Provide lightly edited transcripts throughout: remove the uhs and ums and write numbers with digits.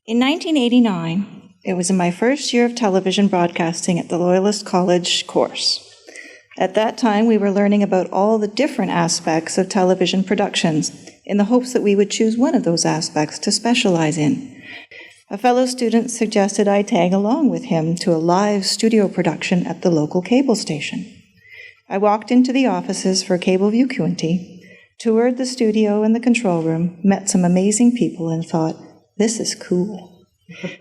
In 1989, it was in my first year of television broadcasting at the Loyalist College course. At that time, we were learning about all the different aspects of television productions in the hopes that we would choose one of those aspects to specialize in. A fellow student suggested I tag along with him to a live studio production at the local cable station. I walked into the offices for Cableview Quinte, toured the studio and the control room, met some amazing people, and thought, this is cool.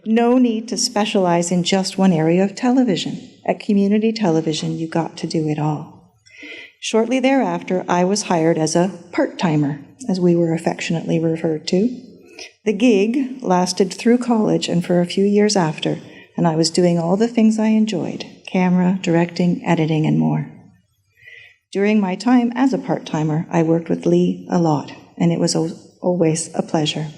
No need to specialize in just one area of television. At community television, you got to do it all. Shortly thereafter, I was hired as a part-timer, as we were affectionately referred to. The gig lasted through college and for a few years after, and I was doing all the things I enjoyed: camera, directing, editing, and more. During my time as a part-timer, I worked with Lee a lot, and it was always a pleasure.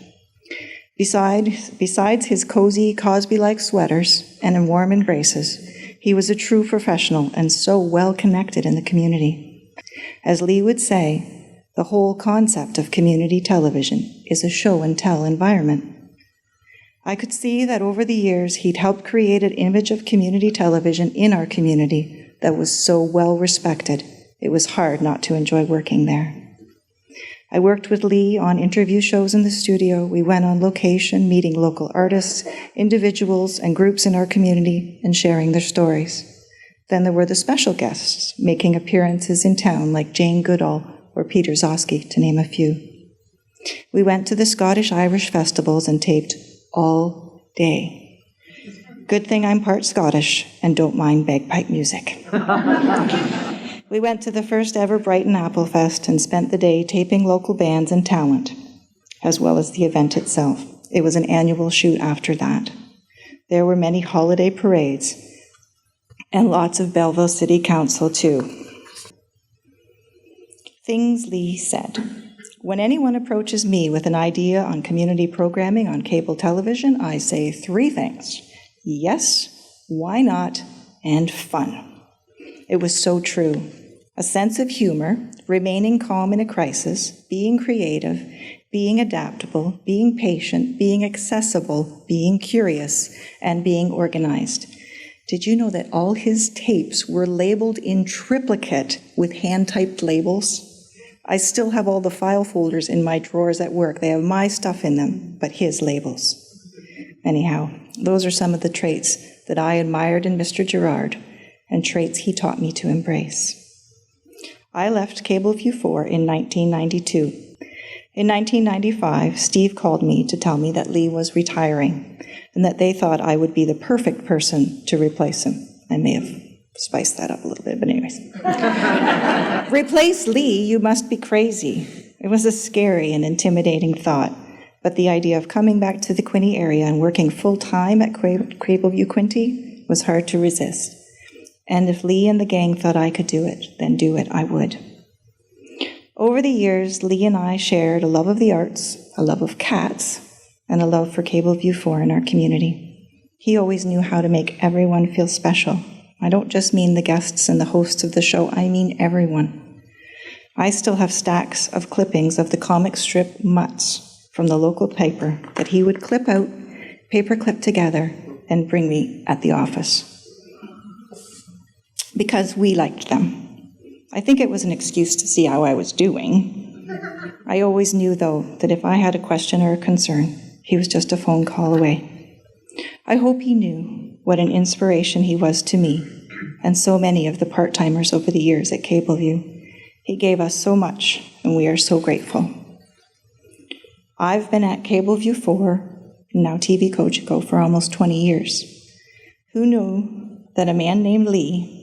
Besides his cozy Cosby-like sweaters and warm embraces, he was a true professional and so well connected in the community. As Lee would say, the whole concept of community television is a show-and-tell environment. I could see that over the years he'd helped create an image of community television in our community that was so well respected, it was hard not to enjoy working there. I worked with Lee on interview shows in the studio. We went on location, meeting local artists, individuals, and groups in our community, and sharing their stories. Then there were the special guests, making appearances in town, like Jane Goodall or Peter Zosky, to name a few. We went to the Scottish-Irish festivals and taped all day. Good thing I'm part Scottish and don't mind bagpipe music. We went to the first ever Brighton Apple Fest and spent the day taping local bands and talent, as well as the event itself. It was an annual shoot after that. There were many holiday parades and lots of Belleville City Council, too. Things Lee said. When anyone approaches me with an idea on community programming on cable television, I say 3 things: yes, why not, and fun. It was so true. A sense of humor, remaining calm in a crisis, being creative, being adaptable, being patient, being accessible, being curious, and being organized. Did you know that all his tapes were labeled in triplicate with hand-typed labels? I still have all the file folders in my drawers at work. They have my stuff in them, but his labels. Anyhow, those are some of the traits that I admired in Mr. Jourard, and traits he taught me to embrace. I left Cableview 4 in 1992. In 1995, Steve called me to tell me that Lee was retiring and that they thought I would be the perfect person to replace him. I may have spiced that up a little bit, but anyways. Replace Lee? You must be crazy. It was a scary and intimidating thought, but the idea of coming back to the Quinte area and working full-time at Cableview Quinte was hard to resist. And if Lee and the gang thought I could do it, then do it I would. Over the years, Lee and I shared a love of the arts, a love of cats, and a love for Cableview 4 in our community. He always knew how to make everyone feel special. I don't just mean the guests and the hosts of the show, I mean everyone. I still have stacks of clippings of the comic strip Mutts from the local paper that he would clip out, paper clip together, and bring me at the office. Because we liked them. I think it was an excuse to see how I was doing. I always knew, though, that if I had a question or a concern, he was just a phone call away. I hope he knew what an inspiration he was to me and so many of the part-timers over the years at Cableview. He gave us so much, and we are so grateful. I've been at Cableview 4, and now TV Cogeco, for almost 20 years. Who knew that a man named Lee,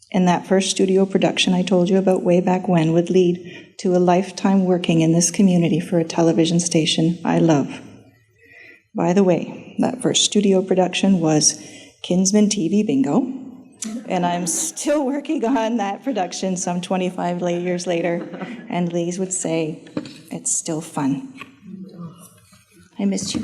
in that first studio production I told you about way back when, would lead to a lifetime working in this community for a television station I love. By the way, that first studio production was Kinsman TV Bingo, and I'm still working on that production some 25 years later, and Lee would say, it's still fun. I missed you.